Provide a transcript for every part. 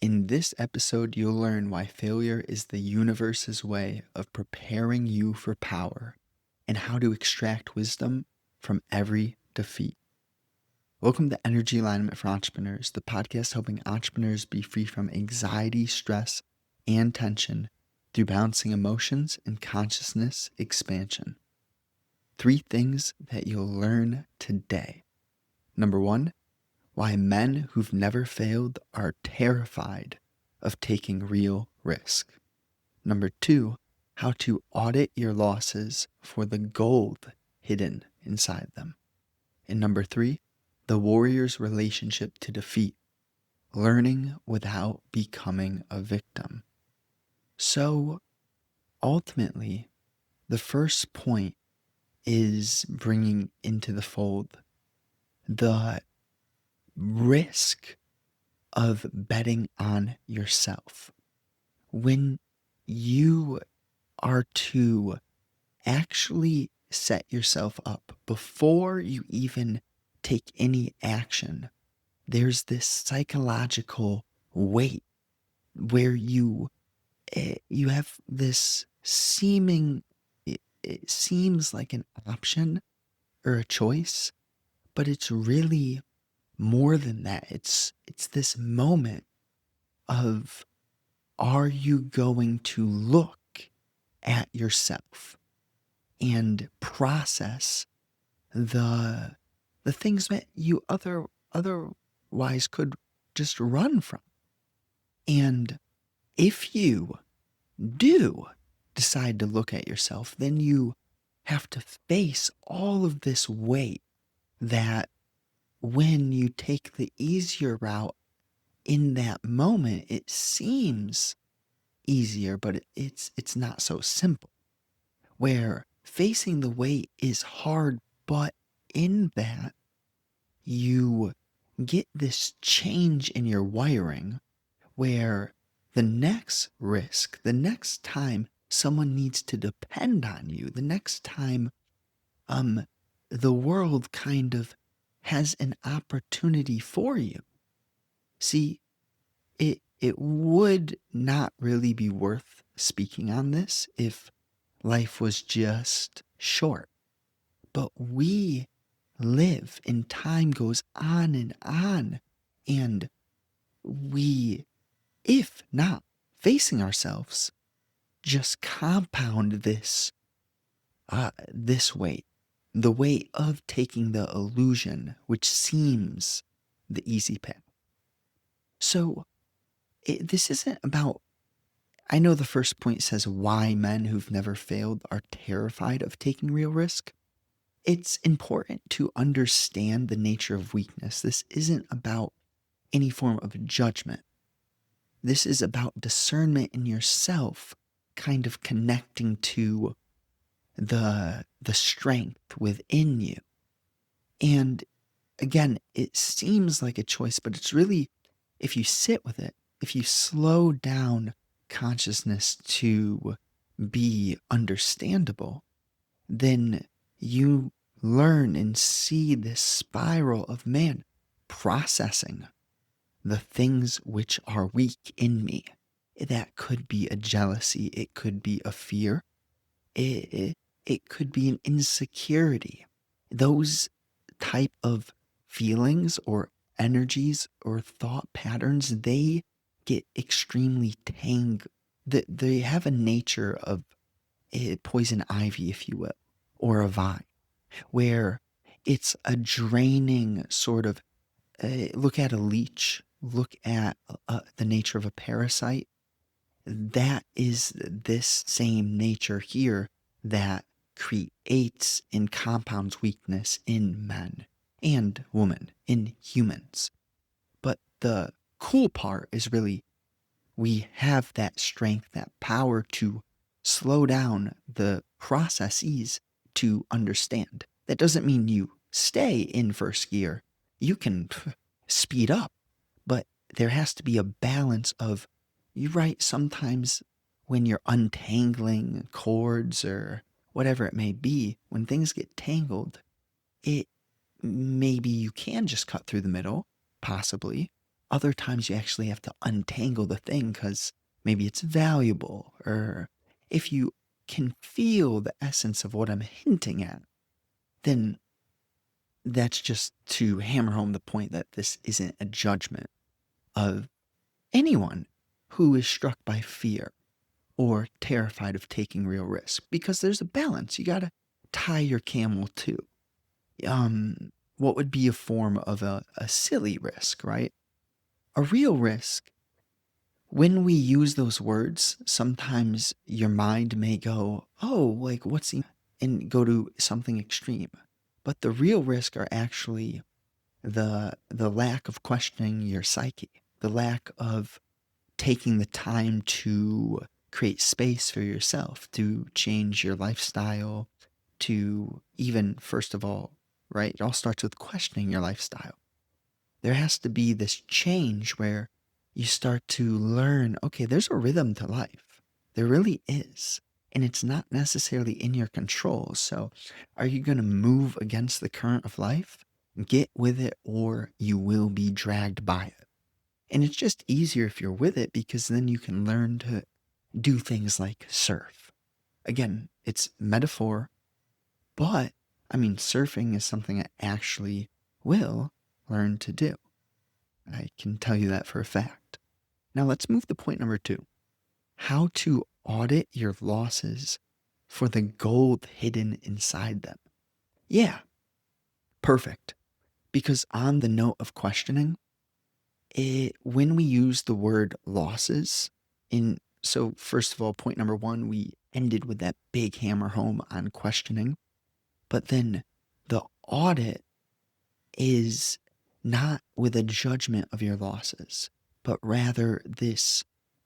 In this episode, you'll learn why failure is the universe's way of preparing you for power and how to extract wisdom from every defeat. Welcome to Energy Alignment for Entrepreneurs, the podcast helping entrepreneurs be free from anxiety, stress, and tension through balancing emotions and consciousness expansion. 3 things that you'll learn today. Number 1, why men who've never failed are terrified of taking real risk. Number 2, how to audit your losses for the gold hidden inside them. And number 3, the warrior's relationship to defeat, learning without becoming a victim. So ultimately, the first point is bringing into the fold the risk of betting on yourself. When you are to actually set yourself up before you even take any action, there's this psychological weight where you have this it seems like an option or a choice, but it's really more than that. It's this moment of, are you going to look at yourself and process the things that you otherwise could just run from? And if you do decide to look at yourself, then you have to face all of this weight that when you take the easier route in that moment, it seems easier, but it's not so simple. Where facing the weight is hard, but in that you get this change in your wiring where the next risk, the next time someone needs to depend on you, the next time the world kind of has an opportunity for you. See, it would not really be worth speaking on this if life was just short. But we live and time goes on, and we, if not facing ourselves, just compound this weight, the weight of taking the illusion, which seems the easy path. So this isn't about, I know the first point says why men who've never failed are terrified of taking real risk. It's important to understand the nature of weakness. This isn't about any form of judgment. This is about discernment in yourself, kind of connecting to the strength within you. And again, it seems like a choice, but it's really, if you sit with it, if you slow down consciousness to be understandable, then you learn and see this spiral of man processing the things which are weak in me. That could be a jealousy, it could be a fear, it could be an insecurity. Those type of feelings or energies or thought patterns, they get extremely they have a nature of a poison ivy, if you will, or a vine, where it's a draining sort of, look at a leech, look at the nature of a parasite. That is this same nature here that creates and compounds weakness in men and women, in humans. But the cool part is really we have that strength, that power to slow down the processes to understand. That doesn't mean you stay in first gear. You can speed up, but there has to be a balance of, you're right, sometimes when you're untangling cords or whatever it may be, when things get tangled, it maybe you can just cut through the middle, possibly, other times you actually have to untangle the thing because maybe it's valuable, or if you can feel the essence of what I'm hinting at, then that's just to hammer home the point that this isn't a judgment of anyone who is struck by fear or terrified of taking real risk, because there's a balance. You got to tie your camel too. What would be a form of a silly risk, right? A real risk, when we use those words, sometimes your mind may go, oh, like what's the, and go to something extreme. But the real risk are actually the lack of questioning your psyche, the lack of taking the time to create space for yourself, to change your lifestyle, to even, first of all, right? It all starts with questioning your lifestyle. There has to be this change where you start to learn, okay, there's a rhythm to life. There really is. And it's not necessarily in your control. So are you going to move against the current of life? Get with it, or you will be dragged by it. And it's just easier if you're with it, because then you can learn to do things like surf. Again, it's metaphor, but I mean, surfing is something I actually will learn to do. I can tell you that for a fact. Now let's move to point number 2. How to audit your losses for the gold hidden inside them. Yeah, perfect. Because on the note of questioning, when we use the word losses so first of all, point number 1, we ended with that big hammer home on questioning, but then the audit is not with a judgment of your losses, but rather this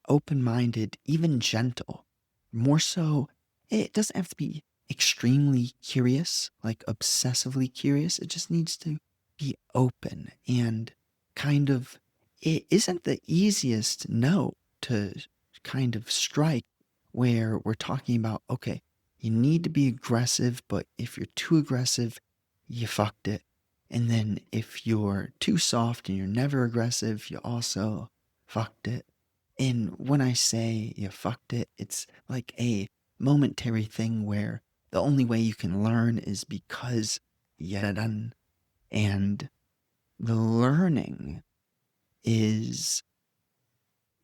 open-minded, even gentle, more so. It doesn't have to be extremely curious, like obsessively curious. It just needs to be open and kind of, it isn't the easiest note to kind of strike, where we're talking about, okay, you need to be aggressive, but if you're too aggressive, you fucked it. And then if you're too soft and you're never aggressive, you also fucked it. And when I say you fucked it, it's like a momentary thing where the only way you can learn is because you done. And the learning is,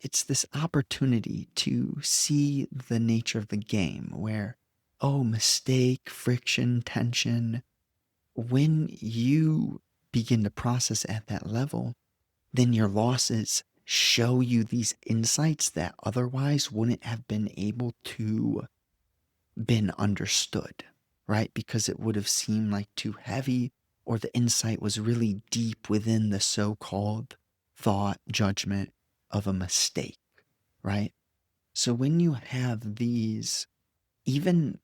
it's this opportunity to see the nature of the game where, oh, mistake, friction, tension. When you begin to process at that level, then your losses show you these insights that otherwise wouldn't have been able to been understood, right? Because it would have seemed like too heavy, or the insight was really deep within the so-called thought judgment of a mistake, right? So when you have these, even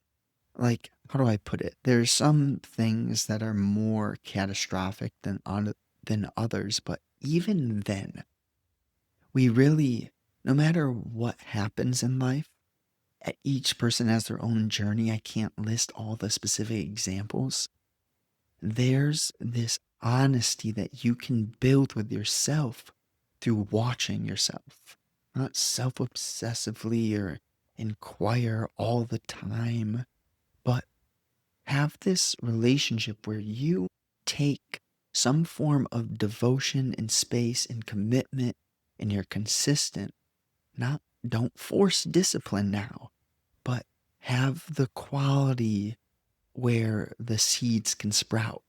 like, how do I put it? There's some things that are more catastrophic than others, but even then, we really, no matter what happens in life, each person has their own journey. I can't list all the specific examples. There's this honesty that you can build with yourself through watching yourself, not self obsessively or inquire all the time, but have this relationship where you take some form of devotion and space and commitment, and you're consistent. Not, don't force discipline now, but have the quality where the seeds can sprout.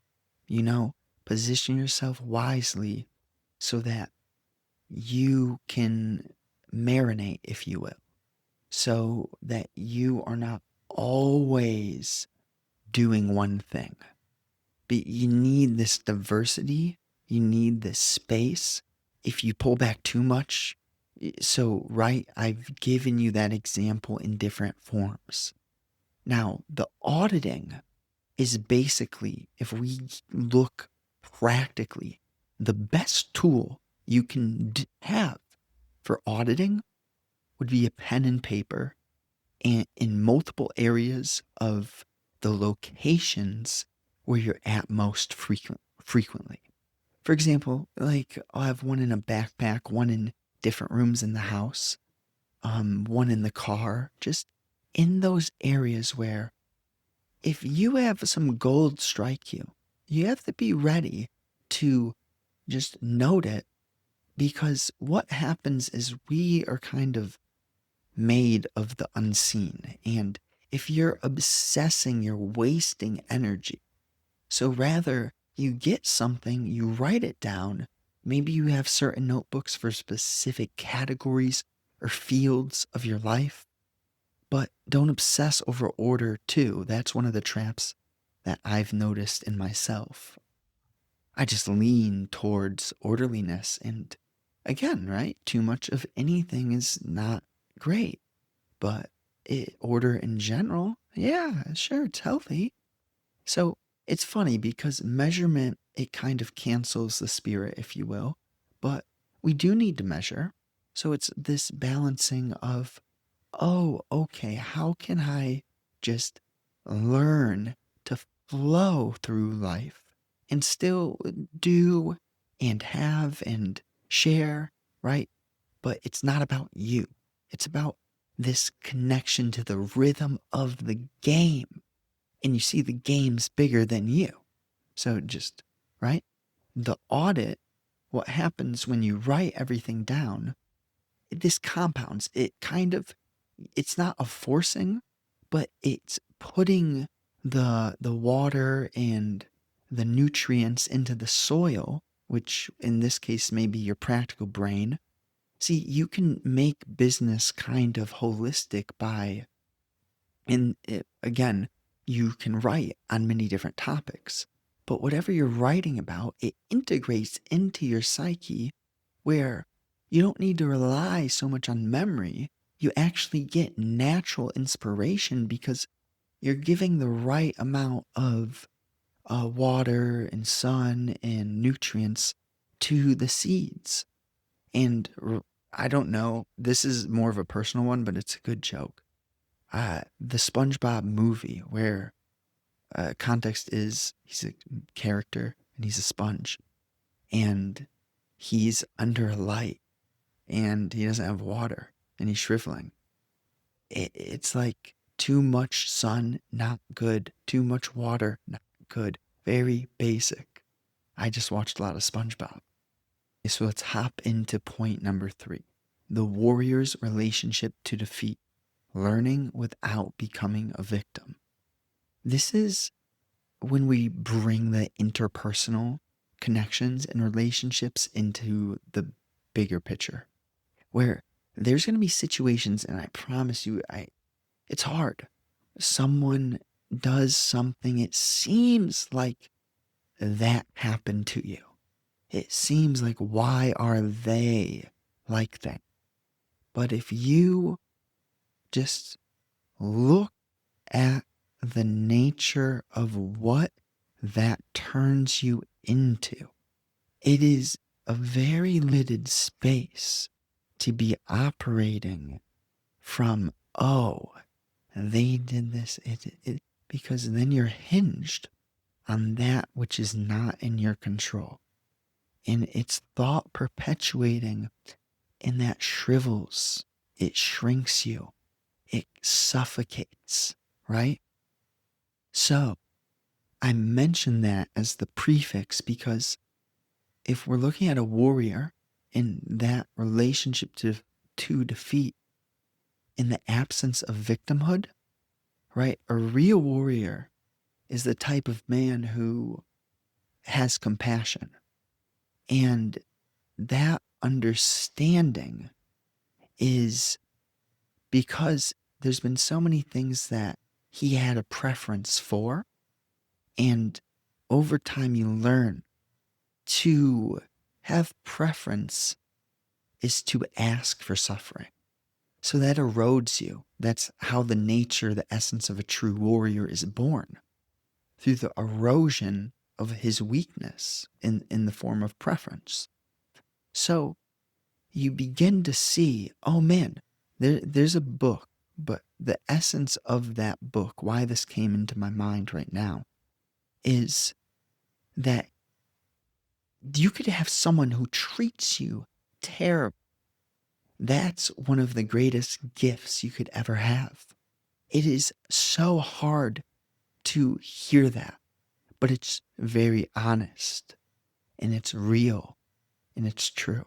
You know, position yourself wisely so that you can marinate, if you will, so that you are not always doing one thing. But you need this diversity, you need this space. If you pull back too much, so right, I've given you that example in different forms. Now, the auditing is basically, if we look practically, the best tool you can have for auditing would be a pen and paper, and in multiple areas of the locations where you're at most frequently. For example, like I'll have one in a backpack, one in different rooms in the house, one in the car, just in those areas where if you have some gold strike you, you have to be ready to just note it because what happens is we are kind of made of the unseen. And if you're obsessing, you're wasting energy. So rather, you get something, you write it down. Maybe you have certain notebooks for specific categories or fields of your life, but don't obsess over order too. That's one of the traps that I've noticed in myself. I just lean towards orderliness. And again, right? Too much of anything is not great, but order in general, yeah, sure, it's healthy. So it's funny because measurement, it kind of cancels the spirit, if you will, but we do need to measure. So it's this balancing of, oh, okay, how can I just learn to flow through life and still do and have and share, right? But it's not about you. It's about this connection to the rhythm of the game. And you see the game's bigger than you. So just, right? The audit, what happens when you write everything down, this compounds. It kind of, it's not a forcing, but it's putting the water and the nutrients into the soil, which in this case may be your practical brain. See, you can make business kind of holistic by, and again, you can write on many different topics, but whatever you're writing about, it integrates into your psyche where you don't need to rely so much on memory. You actually get natural inspiration because you're giving the right amount of water and sun and nutrients to the seeds. And I don't know, this is more of a personal one, but it's a good joke. The SpongeBob movie, where context is he's a character and he's a sponge, and he's under a light and he doesn't have water and he's shriveling. It's like too much sun, not good. Too much water, not good. Very basic. I just watched a lot of SpongeBob. So let's hop into point number 3, the warrior's relationship to defeat, learning without becoming a victim. This is when we bring the interpersonal connections and relationships into the bigger picture, where there's going to be situations, and I promise you, it's hard. Someone does something, it seems like that happened to you. It seems like, why are they like that? But if you just look at the nature of what that turns you into, it is a very limited space to be operating from, oh, they did this, because then you're hinged on that which is not in your control. And it's thought perpetuating, and that shrivels, it shrinks you, it suffocates, right? So I mention that as the prefix because if we're looking at a warrior in that relationship to defeat in the absence of victimhood, right? A real warrior is the type of man who has compassion. And that understanding is because there's been so many things that he had a preference for. And over time, you learn to have preference is to ask for suffering. So that erodes you. That's how the nature, the essence of a true warrior is born, through the erosion of his weakness in the form of preference. So you begin to see, oh man, there's a book, but the essence of that book, why this came into my mind right now, is that You could have someone who treats you terrible. That's one of the greatest gifts you could ever have. It is so hard to hear that, but it's very honest and it's real and it's true.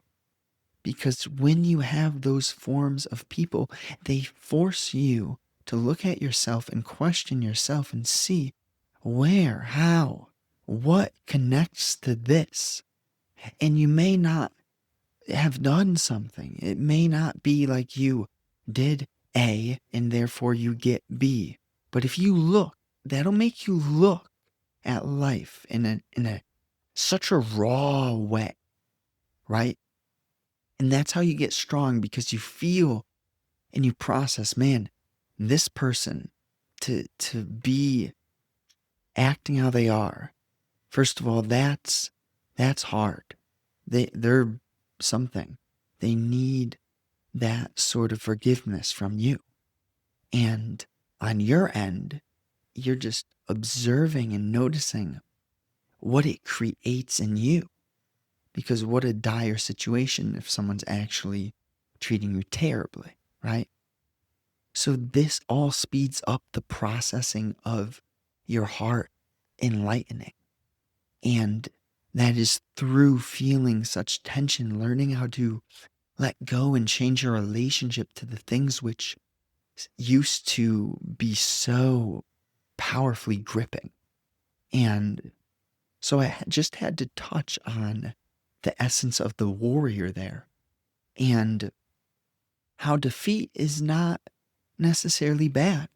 Because when you have those forms of people, they force you to look at yourself and question yourself and see where, how, what connects to this. And you may not have done something. It may not be like you did A and therefore you get B. But if you look, that'll make you look at life in a such a raw way, right? And that's how you get strong, because you feel and you process, man, this person to be acting how they are. First of all, that's hard. They're something. They need that sort of forgiveness from you. And on your end, you're just observing and noticing what it creates in you. Because what a dire situation if someone's actually treating you terribly, right? So this all speeds up the processing of your heart enlightening. And that is through feeling such tension, learning how to let go and change your relationship to the things which used to be so powerfully gripping. And so I just had to touch on the essence of the warrior there, and how defeat is not necessarily bad.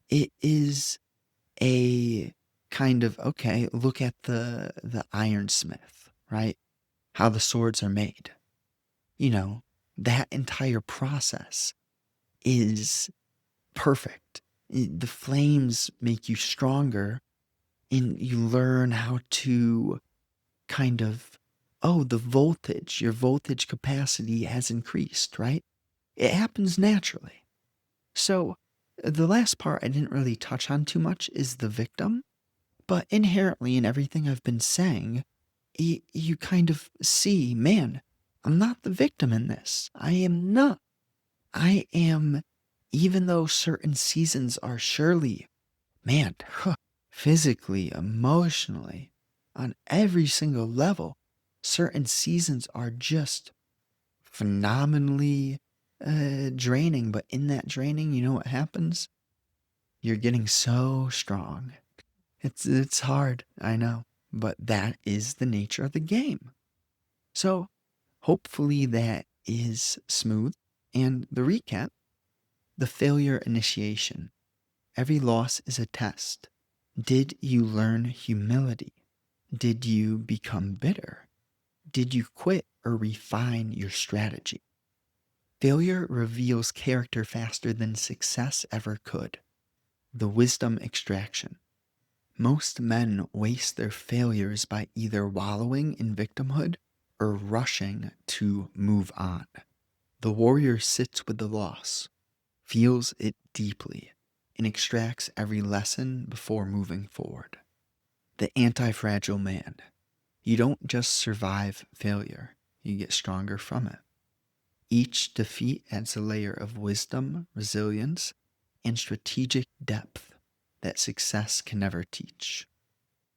It is a kind of, okay, look at the ironsmith, right? How the swords are made. You know, that entire process is perfect. The flames make you stronger, and you learn how to kind of, oh, your voltage capacity has increased, right? It happens naturally. So the last part I didn't really touch on too much is the victim, but inherently in everything I've been saying, you kind of see, man, I'm not the victim in this. I am not. I am, even though certain seasons are surely, man, physically, emotionally, on every single level, certain seasons are just phenomenally draining. But in that draining, you know what happens? You're getting so strong. It's hard, I know, but that is the nature of the game. So hopefully that is smooth. And the recap: the failure initiation. Every loss is a test. Did you learn humility? Did you become bitter? Did you quit or refine your strategy? Failure reveals character faster than success ever could. The wisdom extraction. Most men waste their failures by either wallowing in victimhood or rushing to move on. The warrior sits with the loss, feels it deeply, and extracts every lesson before moving forward. The anti-fragile man. You don't just survive failure, you get stronger from it. Each defeat adds a layer of wisdom, resilience, and strategic depth that success can never teach.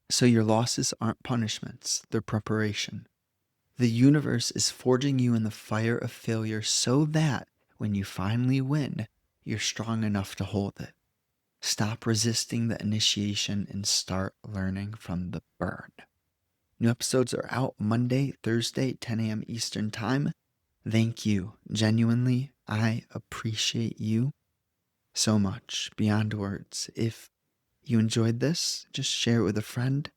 So your losses aren't punishments, they're preparation. The universe is forging you in the fire of failure so that when you finally win, you're strong enough to hold it. Stop resisting the initiation and start learning from the burn. New episodes are out Monday, Thursday, 10 a.m. Eastern Time. Thank you. Genuinely, I appreciate you so much, beyond words. If you enjoyed this, just share it with a friend.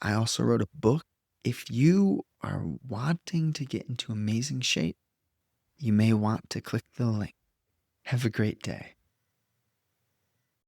I also wrote a book. If you are wanting to get into amazing shape, you may want to click the link. Have a great day.